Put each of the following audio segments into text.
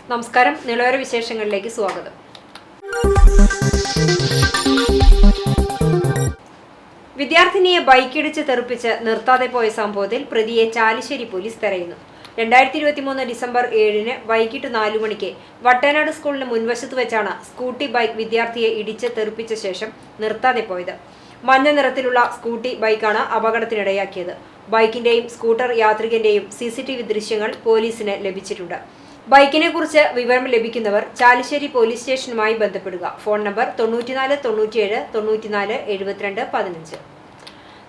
നമസ്കാരം, നിലവര വിശേഷങ്ങളിലേക്ക് സ്വാഗതം. വിദ്യാർത്ഥിനിയെ ബൈക്കിടിച്ച് തെറിപ്പിച്ച് നിർത്താതെ പോയ സംഭവത്തിൽ പ്രതിയെ ചാലിശ്ശേരി പോലീസ് തെരയുന്നു. 2023 ഡിസംബർ 7 വൈകിട്ട് 4 മണിക്ക് വട്ടനാട് സ്കൂളിന് മുൻവശത്ത് വെച്ചാണ് സ്കൂട്ടി ബൈക്ക് വിദ്യാർത്ഥിയെ ഇടിച്ച് തെറിപ്പിച്ച ശേഷം നിർത്താതെ പോയത്. മഞ്ഞ നിറത്തിലുള്ള സ്കൂട്ടി ബൈക്കാണ് അപകടത്തിനിടയാക്കിയത്. ബൈക്കിന്റെയും സ്കൂട്ടർ യാത്രികന്റെയും CCTV ദൃശ്യങ്ങൾ പോലീസിന് ലഭിച്ചിട്ടുണ്ട്. ബൈക്കിനെ കുറിച്ച് വിവരം ലഭിക്കുന്നവർ ചാലിശ്ശേരി പോലീസ് സ്റ്റേഷനുമായി ബന്ധപ്പെടുക. Phone number 94 97 94 72 15.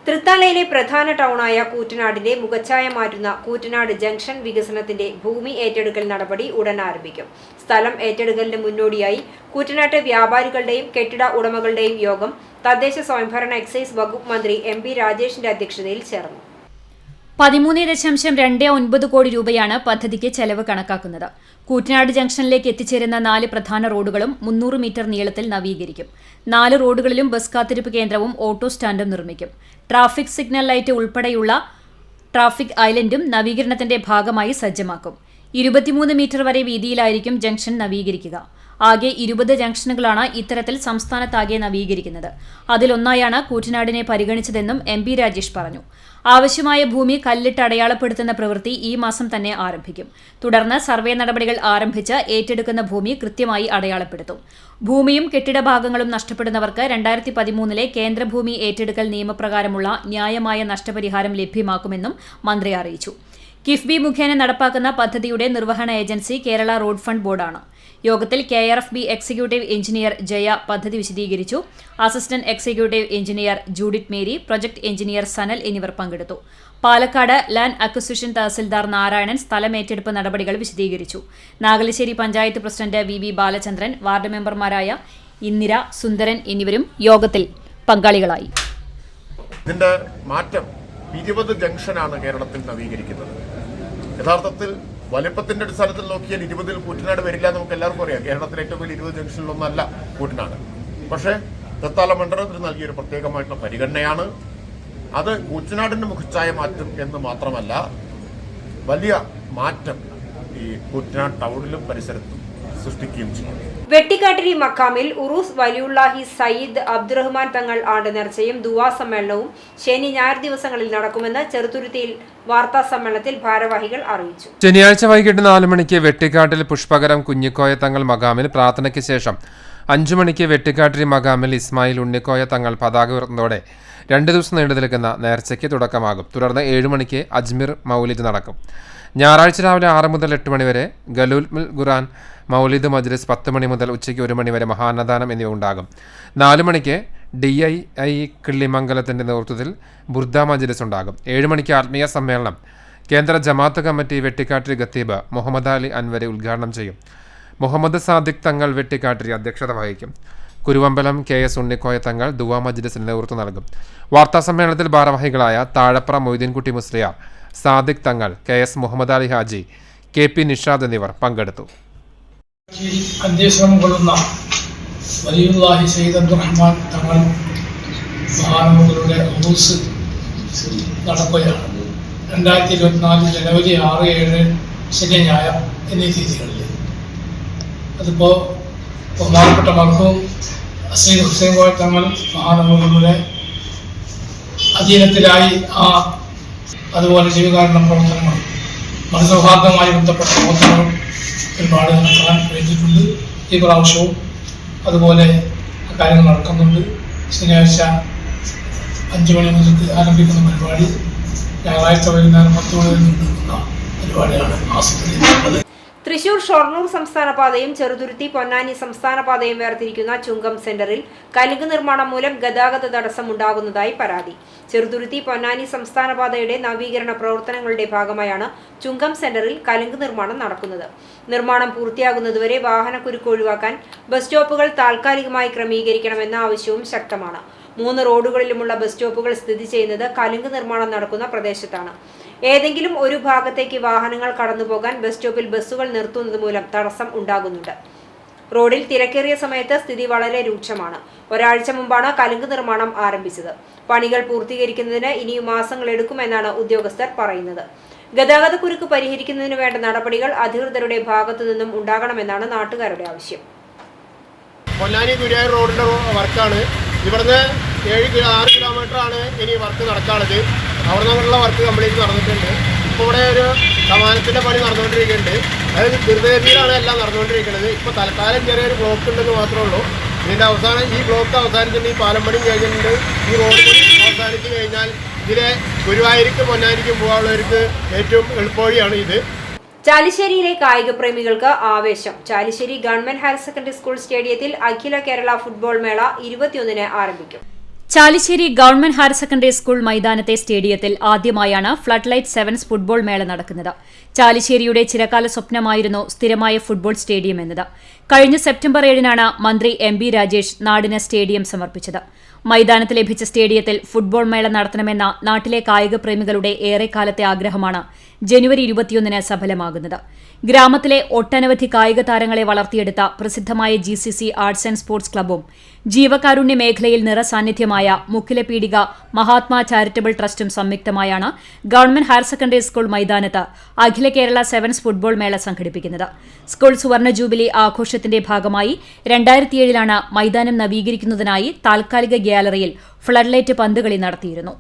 തൃത്താലയിലെ പ്രധാന ടൗണായ കൂറ്റനാടിന്റെ മുഖച്ഛായ മാറ്റുന്ന കൂറ്റനാട് ജംഗ്ഷൻ വികസനത്തിന്റെ ഭൂമി ഏറ്റെടുക്കൽ നടപടി ഉടൻ ആരംഭിക്കും. സ്ഥലം ഏറ്റെടുക്കലിന് മുന്നോടിയായി കൂറ്റനാട്ട് വ്യാപാരികളുടെയും കെട്ടിട ഉടമകളുടെയും യോഗം തദ്ദേശ സ്വയംഭരണ എക്സൈസ് വകുപ്പ് മന്ത്രി MP രാജേഷിന്റെ അധ്യക്ഷതയിൽ ചേർന്നു. 13.29 കോടി രൂപയാണ് പദ്ധതിക്ക് ചെലവ് കണക്കാക്കുന്നത്. കൂറ്റനാട് ജംഗ്ഷനിലേക്ക് എത്തിച്ചേരുന്ന 4 പ്രധാന റോഡുകളും 300 മീറ്റർ നീളത്തിൽ നവീകരിക്കും. 4 റോഡുകളിലും ബസ് കാത്തിരിപ്പ് കേന്ദ്രവും ഓട്ടോ സ്റ്റാൻഡും നിർമ്മിക്കും. ട്രാഫിക് സിഗ്നൽ ലൈറ്റ് ഉൾപ്പെടെയുള്ള ട്രാഫിക് ഐലൻഡും നവീകരണത്തിന്റെ ഭാഗമായി സജ്ജമാക്കും. 23 മീറ്റർ വരെ വീതിയിലായിരിക്കും ജംഗ്ഷൻ നവീകരിക്കുക. ആകെ 20 ജംഗ്ഷനുകളാണ് ഇത്തരത്തിൽ സംസ്ഥാനത്താകെ നവീകരിക്കുന്നത്. അതിലൊന്നായാണ് കൂറ്റനാടിനെ പരിഗണിച്ചതെന്നും MP രാജേഷ് പറഞ്ഞു. ആവശ്യമായ ഭൂമി കല്ലിട്ട് അടയാളപ്പെടുത്തുന്ന പ്രവൃത്തി ഈ മാസം തന്നെ ആരംഭിക്കും. തുടർന്ന് സർവേ നടപടികൾ ആരംഭിച്ച് ഏറ്റെടുക്കുന്ന ഭൂമി കൃത്യമായി അടയാളപ്പെടുത്തും. ഭൂമിയും കെട്ടിട ഭാഗങ്ങളും നഷ്ടപ്പെടുന്നവർക്ക് 2013 കേന്ദ്ര ഭൂമി ഏറ്റെടുക്കൽ നിയമപ്രകാരമുള്ള ന്യായമായ നഷ്ടപരിഹാരം ലഭ്യമാക്കുമെന്നും മന്ത്രി അറിയിച്ചു. കിഫ്ബി മുഖേന നടപ്പാക്കുന്ന പദ്ധതിയുടെ നിർവഹണ ഏജൻസി കേരള റോഡ് ഫണ്ട് ബോർഡാണ്. യോഗത്തിൽ KRFB എക്സിക്യൂട്ടീവ് എഞ്ചിനീയർ ജയ പദ്ധതി വിശദീകരിച്ചു. Assistant executive engineer Judith Mary, project engineer Sanal എന്നിവർ പങ്കെടുത്തു. പാലക്കാട് ലാൻഡ് അക്വിസിഷൻ തഹസിൽദാർ നാരായണൻ സ്ഥലമേറ്റെടുപ്പ് നടപടികൾ വിശദീകരിച്ചു. Nagalassery panchayat president VV Balachandran, ward മെമ്പർമാരായ ഇന്ദിര, സുന്ദരൻ എന്നിവരും യോഗത്തിൽ പങ്കാളികളായി. ഇതിന്റെ മാറ്റം 20 ജംഗ്ഷനാണ് കേരളത്തിൽ നവീകരിക്കുന്നത്. യഥാർത്ഥത്തിൽ വലിപ്പത്തിന്റെ അടിസ്ഥാനത്തിൽ നോക്കിയാൽ 20-ൽ കൂറ്റനാട് വരില്ല. നമുക്ക് എല്ലാവർക്കും അറിയാം, കേരളത്തിലെ ഏറ്റവും വലിയ 20 ജംഗ്ഷനിലൊന്നല്ല കൂറ്റനാട്. പക്ഷേ തൃത്താല മണ്ഡലത്തിന് നൽകിയൊരു പ്രത്യേകമായിട്ടുള്ള പരിഗണനയാണ് അത്. കൂറ്റനാടിന്റെ മുഖച്ഛായ മാറ്റം എന്ന് മാത്രമല്ല, വലിയ മാറ്റം ഈ കൂറ്റനാട് ടൗണിലും പരിസരത്തും സൃഷ്ടിക്കുകയും ചെയ്യും. വെട്ടിക്കാട്ടിരി മക്കാമിൽ ഉറൂസ് വലിയുള്ളാഹി സയ്യിദ് അബ്ദുറഹ്മാൻ തങ്ങൾ ആണ്ട് നേർച്ചയും ദുവാ സമ്മേളനവും ശനി ഞായർ ദിവസങ്ങളിൽ നടക്കുമെന്ന് ചെറുതുരുത്തിയിൽ വാർത്താ സമ്മേളനത്തിൽ ഭാരവാഹികൾ അറിയിച്ചു. ശനിയാഴ്ച വൈകിട്ട് 4 മണിക്ക് വെട്ടിക്കാട്ടിൽ പുഷ്പകരം കുഞ്ഞിക്കോയ തങ്ങൾ മകാമിൽ പ്രാർത്ഥനയ്ക്ക് ശേഷം 5 മണിക്ക് വെട്ടിക്കാട്ടിരി മകാമിൽ ഇസ്മായിൽ ഉണ്ണിക്കോയ തങ്ങൾ പതാക ഉയർത്തുന്നതോടെ 2 ദിവസം നീണ്ടു നിൽക്കുന്ന നേർച്ചയ്ക്ക് തുടക്കമാകും. തുടർന്ന് 7 മണിക്ക് അജ്മീർ മൗലിദ് നടക്കും. ഞായറാഴ്ച രാവിലെ 6 മുതൽ 8 മണി വരെ ഗലൂൽ ഖുർആൻ മൗലിദ് മജ്ലിസ്, 10 മണി മുതൽ ഉച്ചയ്ക്ക് 1 മണി വരെ മഹാന്നദാനം എന്നിവ ഉണ്ടാകും. 4 മണിക്ക് DII കിള്ളിമംഗലത്തിൻ്റെ നേതൃത്വത്തിൽ ബുർദ മജ്ലിസ് ഉണ്ടാകും. 7 മണിക്ക് ആത്മീയ സമ്മേളനം കേന്ദ്ര ജമാഅത്ത് കമ്മിറ്റി വെട്ടിക്കാട്ടിരി ഖത്തീബ് മുഹമ്മദ് അലി അൻവരി ഉദ്ഘാടനം ചെയ്യും. മുഹമ്മദ് സാദിഖ് തങ്ങൾ വെട്ടിക്കാട്ടിരി അധ്യക്ഷത വഹിക്കും. കുരുവമ്പലം KS ഉണ്ണിക്കോയ തങ്ങൾ ദുവാ മജ്ലിസിന് നേതൃത്വം നൽകും. വാർത്താ സമ്മേളനത്തിൽ ഭാരവാഹികളായ താഴപ്ര മൊയ്തീൻകുട്ടി മുസ്ലിയാർ, സാദിഖ് തങ്ങൾ, KS മുഹമ്മദ് അലി ഹാജി, KP നിഷാദ് എന്നിവർ പങ്കെടുത്തു. അന്വേഷണം കൊള്ളുന്ന വലിയുള്ളാഹി സയ്യിദ് അബ്ദുറഹ്മാൻ തങ്ങൾ മഹാനവകളുടെ ഉറൂസ് നടക്കുകയാണ്. 2024 ജനുവരി 6, 7, ശനി, ഞായർ എന്നീ തീയതികളിൽ. അതിപ്പോൾ ബഹുമാനപ്പെട്ട മർഹൂം സയ്യിദ് ഹുസൈൻ കോയ തങ്ങൾ മഹാനവകളുടെ അധീനത്തിലായി അതുപോലെ ജീവകാരുണ്യ പ്രവർത്തനങ്ങളും മതസൗഹാർദ്ദവുമായി ബന്ധപ്പെട്ട പ്രവർത്തനങ്ങളും ഒരുപാട് നടക്കാൻ കഴിഞ്ഞിട്ടുണ്ട്. ഈ പ്രാവശ്യവും അതുപോലെ കാര്യങ്ങൾ നടക്കുന്നുണ്ട്. ശനിയാഴ്ച 5 മണി മുതൽ ആരംഭിക്കുന്ന പരിപാടി ഞായറാഴ്ച വൈകുന്നേരം 10 മണി നിൽക്കുന്ന പരിപാടിയാണ് ആസൂത്രിതമാക്കുന്നത്. തൃശൂർ ഷൊർണൂർ സംസ്ഥാന പാതയും ചെറുതുരുത്തി പൊന്നാനി സംസ്ഥാന പാതയും വേർതിരിക്കുന്ന ചുങ്കം സെന്ററിൽ കലുങ്ക് നിർമ്മാണം മൂലം ഗതാഗത തടസ്സം ഉണ്ടാകുന്നതായി പരാതി. ചെറുതുരുത്തി പൊന്നാനി സംസ്ഥാന പാതയുടെ നവീകരണ പ്രവർത്തനങ്ങളുടെ ഭാഗമായാണ് ചുങ്കം സെന്ററിൽ കലുങ്ക് നിർമ്മാണം നടക്കുന്നത്. നിർമ്മാണം പൂർത്തിയാകുന്നതുവരെ വാഹനക്കുരുക്ക് ഒഴിവാക്കാൻ ബസ് സ്റ്റോപ്പുകൾ താൽക്കാലികമായി ക്രമീകരിക്കണമെന്ന ആവശ്യവും ശക്തമാണ്. 3 റോഡുകളിലുമുള്ള ബസ് സ്റ്റോപ്പുകൾ സ്ഥിതി ചെയ്യുന്നത് കലുങ്ക് നിർമ്മാണം നടക്കുന്ന പ്രദേശത്താണ്. ഏതെങ്കിലും ഒരു ഭാഗത്തേക്ക് വാഹനങ്ങൾ കടന്നുപോകാൻ ബസ് സ്റ്റോപ്പിൽ ബസ്സുകൾ നിർത്തുന്നത് മൂലം തടസ്സം ഉണ്ടാകുന്നുണ്ട്. റോഡിൽ തിരക്കേറിയ സമയത്ത് സ്ഥിതി വളരെ രൂക്ഷമാണ്. ഒരാഴ്ച മുമ്പാണ് കലുങ്ക് നിർമ്മാണം ആരംഭിച്ചത്. പണികൾ പൂർത്തീകരിക്കുന്നതിന് ഇനിയും മാസങ്ങളെടുക്കുമെന്നാണ് ഉദ്യോഗസ്ഥർ പറയുന്നത്. ഗതാഗതക്കുരുക്ക് പരിഹരിക്കുന്നതിന് വേണ്ട നടപടികൾ അധികൃതരുടെ ഭാഗത്തു നിന്നും ഉണ്ടാകണമെന്നാണ് നാട്ടുകാരുടെ ആവശ്യം. പൊന്നാനി ഗുരുവായൂർ റോഡിൻ്റെ വർക്കാണ്. ഇവിടുന്ന് 6 കിലോമീറ്ററാണ് ഇനി വർക്ക് നടക്കാനുള്ളത്. അവിടെ നിന്നുള്ള വർക്ക് കംപ്ലീറ്റ് നടന്നിട്ടുണ്ട്. ഇപ്പോൾ ഇവിടെ ഒരു കമാനത്തിൻ്റെ പണി നടന്നുകൊണ്ടിരിക്കുന്നുണ്ട്. അതായത് ദ്രുതഗതിയിലാണ് എല്ലാം നടന്നുകൊണ്ടിരിക്കുന്നത്. ഇപ്പോൾ തൽക്കാലം ചെറിയൊരു ബ്ലോക്ക് ഉണ്ടെന്ന് മാത്രമേ ഉള്ളൂ. ഇതിൻ്റെ അവസാനം ഈ ബ്ലോക്ക് അവസാനിച്ചിട്ട് ഈ പാലം പണി കഴിഞ്ഞിട്ടുണ്ട്. ഈ റോഡ് പണി അവസാനിച്ച് കഴിഞ്ഞാൽ ഇതിലെ ഗുരുവായൂരിക്കും പൊന്നാനിക്കും പോകാനുള്ളവർക്ക് ഏറ്റവും എളുപ്പവഴിയാണ് ഇത്. ചാലിശ്ശേരിയിലെ കായിക പ്രേമികൾക്ക് ആവേശം. Chalissery government higher secondary school സ്റ്റേഡിയത്തിൽ അഖില കേരള ഫുട്ബോൾ മേള 21-ന് ആരംഭിക്കും. Chalissery government higher secondary school മൈതാനത്തെ സ്റ്റേഡിയത്തിൽ ആദ്യമായാണ് ഫ്ലഡ് ലൈറ്റ് സെവൻസ് ഫുട്ബോൾ മേള നടക്കുന്നത്. ചാലിശ്ശേരിയുടെ ചിരകാല സ്വപ്നമായിരുന്നു സ്ഥിരമായ ഫുട്ബോൾ സ്റ്റേഡിയം എന്നത്. കഴിഞ്ഞ സെപ്റ്റംബർ 7-നാണ് മന്ത്രി MB രാജേഷ് നാടിന് സ്റ്റേഡിയം സമർപ്പിച്ചത്. മൈതാനത്ത് ലഭിച്ച സ്റ്റേഡിയത്തിൽ ഫുട്ബോൾ മേള നടത്തണമെന്ന നാട്ടിലെ കായിക പ്രേമികളുടെ ഏറെക്കാലത്തെ ആഗ്രഹമാണ് ജനുവരി 21-ന് സഫലമാകുന്നത്. ഗ്രാമത്തിലെ ഒട്ടനവധി കായിക താരങ്ങളെ വളർത്തിയെടുത്ത പ്രസിദ്ധമായ GCC ആർട്സ് ആൻഡ് സ്പോർട്സ് ക്ലബ്ബും ജീവകാരുണ്യ മേഖലയിൽ നിറസാന്നിധ്യമായ മുക്കിലപീടിക മഹാത്മാ ചാരിറ്റബിൾ ട്രസ്റ്റും സംയുക്തമായാണ് ഗവൺമെന്റ് ഹയർ സെക്കൻഡറി സ്കൂൾ മൈതാനത്ത് അഖില കേരള സെവൻസ് ഫുട്ബോൾ മേള സംഘടിപ്പിക്കുന്നത്. സ്കൂൾ സുവർണ ജൂബിലി ആഘോഷത്തിന്റെ ഭാഗമായി 2007-ലാണ് മൈതാനം നവീകരിക്കുന്നതിനായി താൽക്കാലിക ഗ്യാലറിയിൽ ഫ്ലഡ് ലൈറ്റ് പന്തുകളി നടത്തിയിരുന്നു.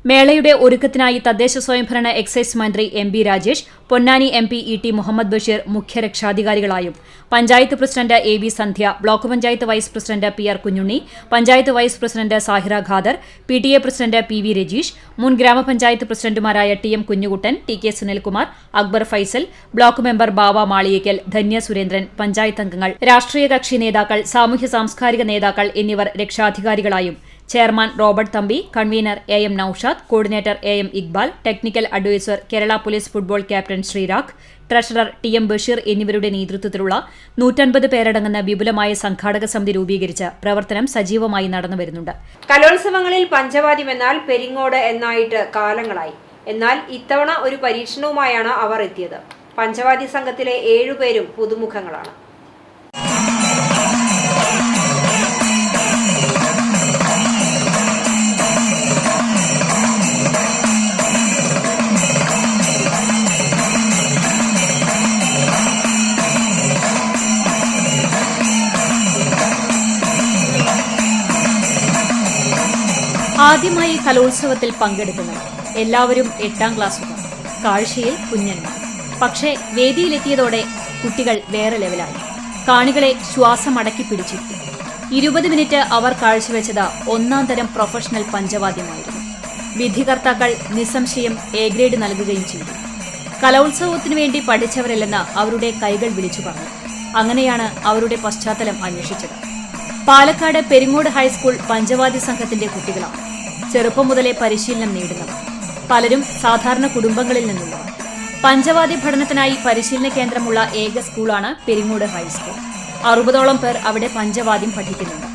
മേളയുടെ ഒരുക്കത്തിനായി തദ്ദേശ സ്വയംഭരണ എക്സൈസ് മന്ത്രി MB Rajesh, Ponnani MP ET Muhammad Basheer മുഖ്യ രക്ഷാധികാരികളായും panchayat president AV Sandhya, block panchayat vice president PR Kunhunni, panchayat vice president Sahira Khader, PTA president PV Rajeesh, മുൻ ഗ്രാമപഞ്ചായത്ത് പ്രസിഡന്റുമാരായ TM Kunhikuttan, TK Sunilkumar, Akbar Faisal, block member Bava Maliyekkal, Dhanya Surendran, panchayat അംഗങ്ങൾ, രാഷ്ട്രീയ കക്ഷി നേതാക്കൾ, സാമൂഹ്യ സാംസ്കാരിക നേതാക്കൾ എന്നിവർ രക്ഷാധികാരികളായും chairman Robert Thampi, convener AM Naushad, coordinator AM Iqbal, technical adviser Kerala police football captain Sreerag, treasurer TM Basheer എന്നിവരുടെ നേതൃത്വത്തിലുള്ള 150 പേരടങ്ങുന്ന വിപുലമായ സംഘാടക സമിതി രൂപീകരിച്ച് പ്രവർത്തനം സജീവമായി നടന്നുവരുന്നുണ്ട്. കലോത്സവങ്ങളിൽ പഞ്ചവാദ്യമെന്നാൽ പെരിങ്ങോട് എന്നായിട്ട് കാലങ്ങളായി. എന്നാൽ ഇത്തവണ ഒരു പരീക്ഷണവുമായാണ് അവർ എത്തിയത്. പഞ്ചവാദ്യ സംഘത്തിലെ 7 പേരും പുതുമുഖങ്ങളാണ്. ആദ്യമായി കലോത്സവത്തിൽ പങ്കെടുക്കുന്നവർ എല്ലാവരും 8ാം ക്ലാസ്സുകാർ, കാഴ്ചയിൽ കുഞ്ഞന്മാർ. പക്ഷേ വേദിയിലെത്തിയതോടെ കുട്ടികൾ വേറെ ലെവലായി. കാണികളെ ശ്വാസമടക്കി പിടിച്ചിരുത്തി. 20 മിനിറ്റ് അവർ കാഴ്ചവെച്ചത് 1ാം തരം പ്രൊഫഷണൽ പഞ്ചവാദ്യമായിരുന്നു. വിധികർത്താക്കൾ നിസ്സംശയം A ഗ്രേഡ് നൽകുകയും ചെയ്തു. കലോത്സവത്തിനു വേണ്ടി പഠിച്ചവരല്ലെന്ന് അവരുടെ കൈകൾ വിളിച്ചു പറഞ്ഞു. അങ്ങനെയാണ് അവരുടെ പശ്ചാത്തലം അന്വേഷിച്ചത്. പാലക്കാട് പെരിങ്ങോട് ഹൈസ്കൂൾ പഞ്ചവാദ്യ സംഘത്തിന്റെ കുട്ടികളാണ്. ചെറുപ്പം മുതലേ പരിശീലനം നേടുന്നവർ. പലരും സാധാരണ കുടുംബങ്ങളിൽ നിന്നുള്ളവർ. പഞ്ചവാദ്യ പഠനത്തിനായി പരിശീലന കേന്ദ്രമുള്ള ഏക സ്കൂളാണ് പെരിങ്ങോട് ഹൈസ്കൂൾ. 60ഓളം പേർ അവിടെ പഞ്ചവാദ്യം പഠിക്കുന്നുണ്ട്.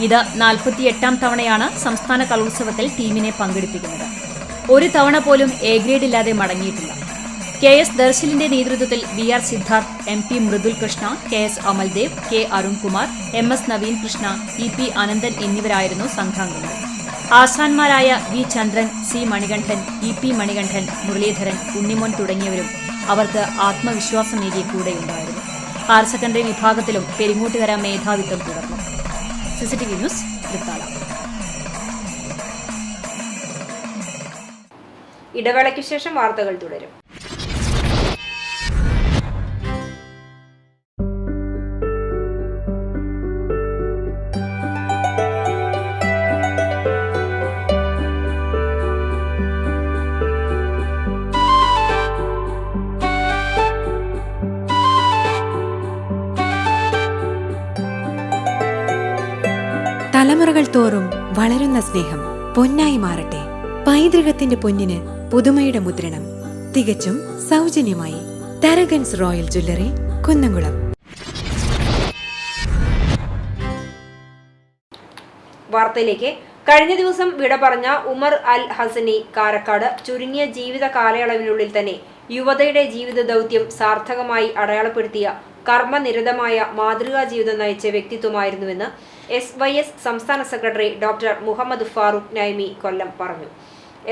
ഇത് 48ാം തവണയാണ് സംസ്ഥാന കലോത്സവത്തിൽ ടീമിനെ പങ്കെടുപ്പിക്കുന്നത്. ഒരു തവണ പോലും A ഗ്രേഡ് ഇല്ലാതെ മടങ്ങിയിട്ടില്ല. KS ദർശലിന്റെ നേതൃത്വത്തിൽ VR Siddharth, MP Mridul Krishna, KS Amaldev, K Arunkumar, MS Naveen Krishna, EP Ananthan എന്നിവരായിരുന്നു സംഘാംഗങ്ങൾ. ആശാന്മാരായ V ചന്ദ്രൻ, C മണികണ്ഠൻ, EP മണികണ്ഠൻ, മുരളീധരൻ, ഉണ്ണിമോൻ തുടങ്ങിയവരും അവർക്ക് ആത്മവിശ്വാസമേകിയ കൂടെയുണ്ടായിരുന്നു. ഹയർ സെക്കൻഡറി വിഭാഗത്തിലും പെരിങ്ങോട്ടുകര മേധാവിത്വം തുടർന്നു. CCTV news, Thrithala. ഇടവേളയ്ക്ക് ശേഷം വാർത്തകൾ തുടരും. തലമുറകൾ തോറും വളരുന്ന സ്നേഹം പൊന്നായി മാറട്ടെ. പൈതൃകത്തിന്റെ പൊന്നിന് പുതുമയുടെ മുദ്രണം തികച്ചും സൗജന്യമായി. Tharakans royal jewellery, Kunnamkulam. വാർത്തയിലേക്ക്. കഴിഞ്ഞ ദിവസം വിട പറഞ്ഞ ഉമർ അൽ ഹസനി കാരക്കാട് ചുരുങ്ങിയ ജീവിത കാലയളവിനുള്ളിൽ തന്നെ യുവതയുടെ ജീവിത ദൗത്യം സാർത്ഥകമായി അടയാളപ്പെടുത്തിയ കർമ്മനിരതമായ മാതൃകാ ജീവിതം നയിച്ച വ്യക്തിത്വമായിരുന്നുവെന്ന് SYS സംസ്ഥാന സെക്രട്ടറി ഡോക്ടർ മുഹമ്മദ് ഫാറൂഖ് നൈമി കൊല്ലം പറഞ്ഞു.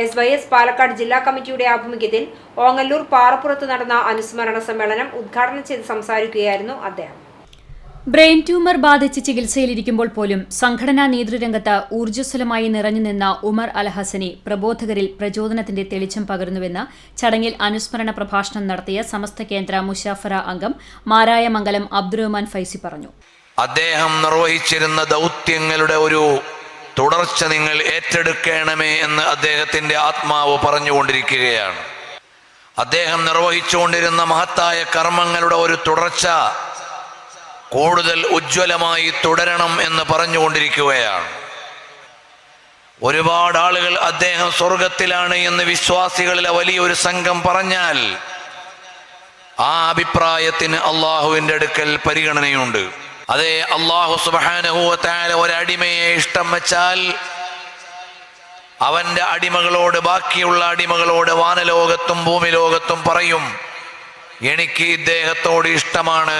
SYS പാലക്കാട് ജില്ലാ കമ്മിറ്റിയുടെ ആഭിമുഖ്യത്തിൽ ഓങ്ങല്ലൂർ പാറപ്പുറത്ത് നടന്ന അനുസ്മരണ സമ്മേളനം ഉദ്ഘാടനം ചെയ്ത് സംസാരിക്കുകയായിരുന്നു അദ്ദേഹം. ബ്രെയിൻ ട്യൂമർ ബാധിച്ച് ചികിത്സയിലിരിക്കുമ്പോൾ പോലും സംഘടനാ നേതൃരംഗത്ത് ഊർജ്ജസ്വലമായി നിറഞ്ഞുനിന്ന ഉമർ അൽ ഹസനി പ്രബോധകരിൽ പ്രചോദനത്തിന്റെ തെളിച്ചം പകർന്നുവെന്ന് ചടങ്ങിൽ അനുസ്മരണ പ്രഭാഷണം നടത്തിയ സമസ്ത കേന്ദ്ര മുശാഫറ അംഗം മാരായമംഗലം അബ്ദുറഹ്മാൻ ഫൈസി പറഞ്ഞു. അദ്ദേഹം നിർവഹിച്ചിരുന്ന ദൗത്യങ്ങളുടെ ഒരു തുടർച്ച നിങ്ങൾ ഏറ്റെടുക്കണമേ എന്ന് അദ്ദേഹത്തിന്റെ ആത്മാവ് പറഞ്ഞുകൊണ്ടിരിക്കുകയാണ്. അദ്ദേഹം നിർവഹിച്ചുകൊണ്ടിരുന്ന മഹത്തായ കർമ്മങ്ങളുടെ ഒരു തുടർച്ച കൂടുതൽ ഉജ്ജ്വലമായി തുടരണം എന്ന് പറഞ്ഞുകൊണ്ടിരിക്കുകയാണ്. ഒരുപാട് ആളുകൾ അദ്ദേഹം സ്വർഗത്തിലാണ് എന്ന് വിശ്വാസികളിലെ വലിയൊരു സംഘം പറഞ്ഞാൽ ആ അഭിപ്രായത്തിന് അള്ളാഹുവിന്റെ അടുക്കൽ പരിഗണനയുണ്ട്. അതേ അള്ളാഹു സുബ്ഹാനഹു വ തആല ഒരടിമയെ ഇഷ്ടം വെച്ചാൽ അവന്റെ അടിമകളോട്, ബാക്കിയുള്ള അടിമകളോട് വാനലോകത്തും ഭൂമിലോകത്തും പറയും, എനിക്ക് ഇദ്ദേഹത്തോട് ഇഷ്ടമാണ്,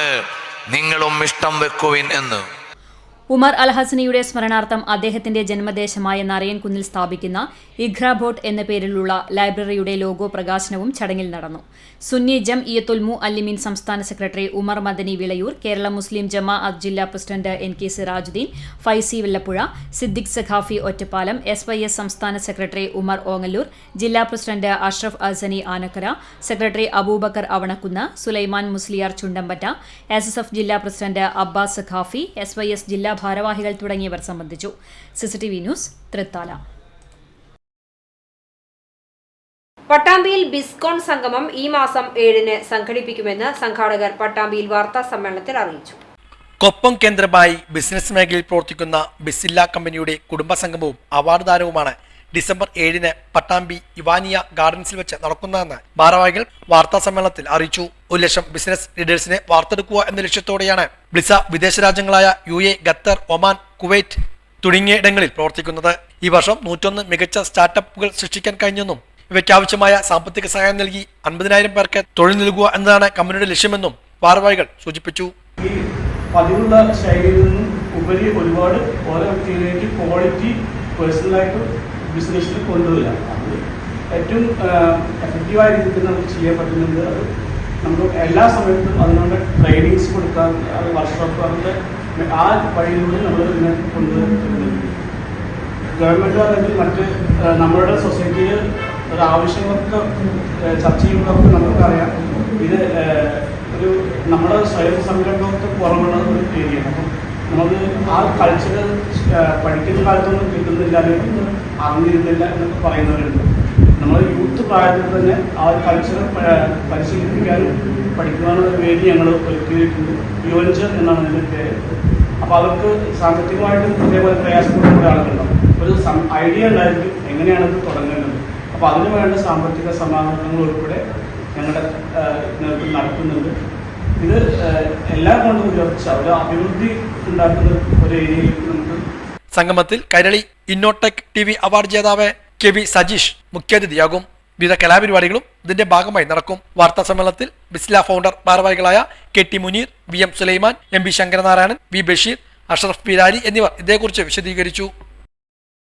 നിങ്ങളും ഇഷ്ടം വെക്കുവിൻ എന്ന്. ഉമർ അൽ ഹസനിയുടെ സ്മരണാർത്ഥം അദ്ദേഹത്തിന്റെ ജന്മദേശമായ നരയൻകുന്നിൽ സ്ഥാപിക്കുന്ന ഇഖ്ര ബോട്ട് എന്ന പേരിലുള്ള ലൈബ്രറിയുടെ ലോഗോ പ്രകാശനവും ചടങ്ങിൽ നടന്നു. സുന്നി ജംഇയ്യത്തുൽ മുഅല്ലിമീൻ സംസ്ഥാന സെക്രട്ടറി ഉമർ മദനി വിളയൂർ, കേരള മുസ്ലിം ജമാഅത്ത് ജില്ലാ president NK Sirajuddeen, Faizy Vellappuzha, Siddique Saqafi Ottapalam, SYS സംസ്ഥാന സെക്രട്ടറി ഉമർ ഓങ്ങല്ലൂർ, ജില്ലാ president Ashraf Asani Anakkara, secretary Abubakar Avanakkunnu, Sulaiman Musliyar Chundampatta, SSF ജില്ലാ പ്രസിഡന്റ് അബ്ബാസ് സഖാഫി, SYS ജില്ലാ ഭാരവാഹികൾ തുടങ്ങിയവർ സംബന്ധിച്ചു. CCTV news, Thrithala. പട്ടാമ്പിയിൽ ബിസ്കോൺ സംഗമം ഈ മാസം 7-ന് സംഘടിപ്പിക്കുമെന്ന് സംഘാടകർ പട്ടാമ്പിയിൽ വാർത്താ സമ്മേളനത്തിൽ അറിയിച്ചു. കൊപ്പം കേന്ദ്രമായി ബിസിനസ് മേഖലയിൽ പ്രവർത്തിക്കുന്ന ബിസില്ല കമ്പനിയുടെ കുടുംബസംഗമവും അവാർഡ് ദാനവുമാണ് ഡിസംബർ 7-ന് പട്ടാമ്പി ഇവാനിയ ഗാർഡൻസിൽ വെച്ച് നടക്കുന്നതെന്ന് ഭാരവാഹികൾ വാർത്താ സമ്മേളനത്തിൽ അറിയിച്ചു. 1 ലക്ഷം ബിസിനസ് ലീഡേഴ്സിനെ വാർത്തെടുക്കുക എന്ന ലക്ഷ്യത്തോടെയാണ് ബ്ലിസ വിദേശ രാജ്യങ്ങളായ UAE, ഖത്തർ, ഒമാൻ, കുവൈറ്റ് തുടങ്ങിയ ഇടങ്ങളിൽ പ്രവർത്തിക്കുന്നത്. ഈ വർഷം 101 മികച്ച സ്റ്റാർട്ടപ്പുകൾ സൃഷ്ടിക്കാൻ കഴിഞ്ഞെന്നും ഇവയ്ക്കാവശ്യമായ സാമ്പത്തിക സഹായം നൽകി 50,000 പേർക്ക് തൊഴിൽ നൽകുക എന്നതാണ് കമ്പനിയുടെ ലക്ഷ്യമെന്നും ഭാരവാഹികൾ സൂചിപ്പിച്ചു. ഈ പതിവുള്ള ശൈലിയിൽ നിന്നും ഉപരി ഒരുപാട് ഓരോ വ്യക്തിയിലേക്ക് ക്വാളിറ്റി പേഴ്സണലായിട്ട് ബിസിനസ്സിൽ കൊണ്ടുവരിക, അത് ഏറ്റവും എഫക്റ്റീവായ രീതിയിൽ നമുക്ക് ചെയ്യാൻ പറ്റുന്നുണ്ട്. അത് നമുക്ക് എല്ലാ സമയത്തും അതിനുള്ള ട്രെയിനിങ്സ് കൊടുക്കാൻ, അത് വർക്ക്ഷോപ്പ്, അതിൻ്റെ ആ വഴിയിലൂടെ നമ്മൾ ഇതിനെ കൊണ്ടുവരുന്നുണ്ട്. ഗവൺമെൻറ് അല്ലെങ്കിൽ മറ്റ് നമ്മളുടെ സൊസൈറ്റിയിൽ ഒരു ആവശ്യങ്ങൾക്ക് ചർച്ച ചെയ്യുന്നവർക്ക് നമുക്കറിയാം, ഇത് ഒരു നമ്മുടെ സ്വയം സംരംഭത്തെ പുറമുള്ള ഒരു ഏരിയയാണ്. അപ്പം നമുക്ക് ആ കൾച്ചർ പഠിക്കുന്ന കാലത്തൊന്നും കിട്ടുന്നില്ല, അല്ലെങ്കിൽ അറിഞ്ഞിരുന്നില്ല എന്നൊക്കെ പറയുന്നവരുണ്ട്. നമ്മൾ യൂത്ത് പ്രായത്തിൽ തന്നെ ആ ഒരു കൾച്ചർ പരിശീലിപ്പിക്കാനും പഠിക്കുവാനുള്ള ഒരു വേദി ഞങ്ങൾ ഒരുക്കിയിട്ടുണ്ട്. യുവൻചർ എന്നാണ് അതിൻ്റെ പേര്. അപ്പോൾ അവർക്ക് സാമ്പത്തികമായിട്ടും ഇതേപോലെ പ്രയാസപ്പെടുന്ന ആളുകളുണ്ടാവും. ഒരു ഐഡിയ ഉണ്ടായിരിക്കും എങ്ങനെയാണത് തുടങ്ങേണ്ടത്. അപ്പോൾ അതിന് വേണ്ട സാമ്പത്തിക സമാഹരണങ്ങൾ ഉൾപ്പെടെ ഞങ്ങളുടെ നേതൃത്വം നടത്തുന്നുണ്ട്. ഇത് എല്ലാം കൊണ്ടും ഉയർച്ച, ഒരു അഭിവൃദ്ധി ഉണ്ടാക്കുന്ന ഒരു ഏരിയയിലേക്ക് നമുക്ക്. സംഗമത്തിൽ കൈരളി ഇന്നോടെക് TV അവാർഡ് ജേതാവ് KV സജീഷ് മുഖ്യാതിഥിയാകും. വിവിധ കലാപരിപാടികളും ഇതിന്റെ ഭാഗമായി നടക്കും. വാർത്താ സമ്മേളനത്തിൽ ബിസ്ല ഫൗണ്ടർ ഭാരവാഹികളായ KT Muneer, VM Sulaiman, MB Sankaranarayanan, V Basheer, Ashraf Pirari എന്നിവർ ഇതേക്കുറിച്ച് വിശദീകരിച്ചു.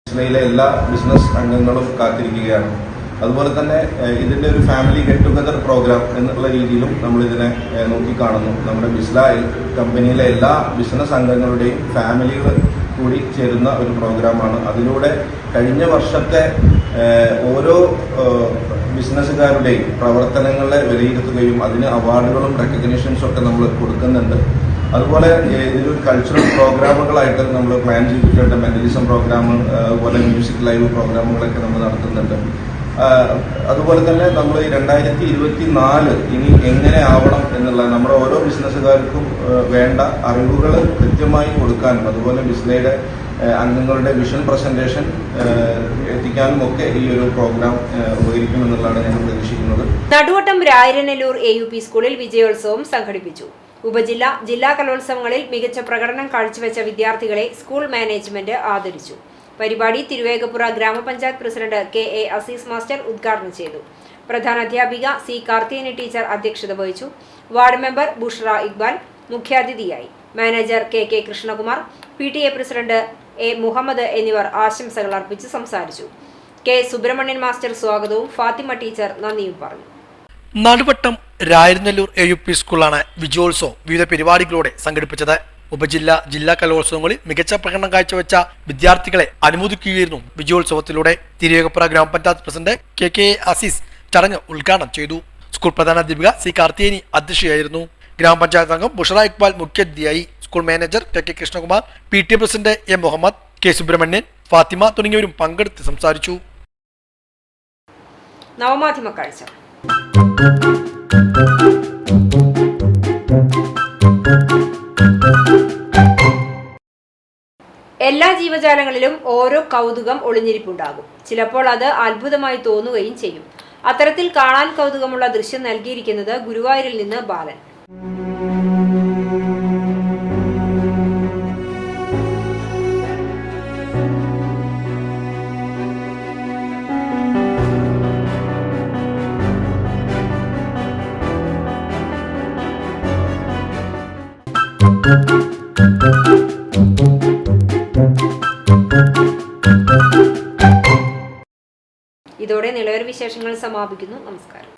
ബിസ്ലയിലെ എല്ലാ ബിസിനസ് അംഗങ്ങളും കാത്തിരിക്കുകയാണ്. അതുപോലെ തന്നെ ഇതിൻ്റെ ഒരു ഫാമിലി ഗെറ്റ് ടുഗദർ പ്രോഗ്രാം എന്നുള്ള രീതിയിലും നമ്മളിതിനെ നോക്കിക്കാണുന്നു. നമ്മുടെ ബിസ്ലയിൽ കമ്പനിയിലെ എല്ലാ ബിസിനസ് അംഗങ്ങളുടെയും ഫാമിലികൾ കൂടി ചേരുന്ന ഒരു പ്രോഗ്രാമാണ്. അതിലൂടെ കഴിഞ്ഞ വർഷത്തെ ഓരോ ബിസിനസ്സുകാരുടെയും പ്രവർത്തനങ്ങളെ വിലയിരുത്തുകയും അതിന് അവാർഡുകളും റെക്കഗ്നീഷൻസും ഒക്കെ നമ്മൾ കൊടുക്കുന്നുണ്ട്. അതുപോലെ ഇതിലൊരു കൾച്ചറൽ പ്രോഗ്രാമുകളായിട്ട് നമ്മൾ പ്ലാൻ ചെയ്തിട്ടുണ്ട്. മെന്റലിസം പ്രോഗ്രാം, അതുപോലെ മ്യൂസിക് ലൈവ് പ്രോഗ്രാമുകളൊക്കെ നമ്മൾ നടത്തുന്നുണ്ട്. അതുപോലെ തന്നെ നമ്മൾ 2024 ഇനി എങ്ങനെ ആവണം എന്നുള്ള നമ്മുടെ ഓരോ ബിസിനസ്സുകാർക്കും വേണ്ട അറിവുകൾ കൃത്യമായി കൊടുക്കാനും, അതുപോലെ ബിസ്ലയുടെ അംഗങ്ങളുടെ വിഷൻ പ്രസന്റേഷൻ എത്തിക്കാനും ഒക്കെ ഈ ഒരു പ്രോഗ്രാം ഉപകരിക്കുമെന്നുള്ളതാണ് ഞങ്ങൾ പ്രതീക്ഷിക്കുന്നത്. നടുവട്ടം രായരനല്ലൂർ AUP സ്കൂളിൽ വിജയോത്സവം സംഘടിപ്പിച്ചു. ഉപജില്ലാ, ജില്ലാ കലോത്സവങ്ങളിൽ മികച്ച പ്രകടനം കാഴ്ചവെച്ച വിദ്യാർത്ഥികളെ സ്കൂൾ മാനേജ്മെന്റ് ആദരിച്ചു. പരിപാടി തിരുവേഗപ്പുറ ഗ്രാമപഞ്ചായത്ത് പ്രസിഡന്റ് KA അസീസ് മാസ്റ്റർ ഉദ്ഘാടനം ചെയ്തു. പ്രധാനാധ്യാപിക C. കാർത്തിയനി ടീച്ചർ അധ്യക്ഷത വഹിച്ചു. വാർഡ് മെമ്പർ ബുഷ്ര ഇക്ബാൽ മുഖ്യാതിഥിയായി. Manager KK Krishnakumar, PTA president A. Muhammad എന്നിവർ ആശംസകൾ അർപ്പിച്ച് സംസാരിച്ചു. K. സുബ്രഹ്മണ്യൻ മാസ്റ്റർ സ്വാഗതവും ഫാത്തിമ ടീച്ചർ നന്ദിയും പറഞ്ഞു. നടുവട്ടം രായരനല്ലൂർ AUP സ്കൂളാണ് വിജയോത്സവം വിവിധ പരിപാടികളോടെ സംഘടിപ്പിച്ചത്. ഉപജില്ലാ ജില്ലാ കലോത്സവങ്ങളിൽ മികച്ച പ്രകടനം കാഴ്ചവെച്ച വിദ്യാർത്ഥികളെ അനുമോദിക്കുകയായിരുന്നു വിജയോത്സവത്തിലൂടെ. തിരുവേഗപ്പുറ ഗ്രാമപഞ്ചായത്ത് പ്രസിഡന്റ് KK അസീസ് ചടങ്ങ് ഉദ്ഘാടനം ചെയ്തു. സ്കൂൾ പ്രധാനാധ്യാപിക C. കാർത്തിയനി അധ്യക്ഷയായിരുന്നു. ഗ്രാമപഞ്ചായത്ത് അംഗം ബുഷറ ഇക്ബാൽ മുഖ്യാതിഥിയായി. School manager KK Krishnakumar, PTA president A. Muhammad, K. Subramanian, Fathima തുടങ്ങിയവരും പങ്കെടുത്ത് സംസാരിച്ചു. നവമാധ്യമ കാഴ്ച. എല്ലാ ജീവജാലങ്ങളിലും ഓരോ കൗതുകം ഒളിഞ്ഞിരിപ്പുണ്ടാകും. ചിലപ്പോൾ അത് അത്ഭുതമായി തോന്നുകയും ചെയ്യും. അത്തരത്തിൽ കാണാൻ കൗതുകമുള്ള ദൃശ്യം നൽകിയിരിക്കുന്നത് ഗുരുവായൂരിൽ നിന്ന് ബാലൻ. ഇതോടെ നിലവര വിശേഷങ്ങൾ സമാപിക്കുന്നു. നമസ്കാരം.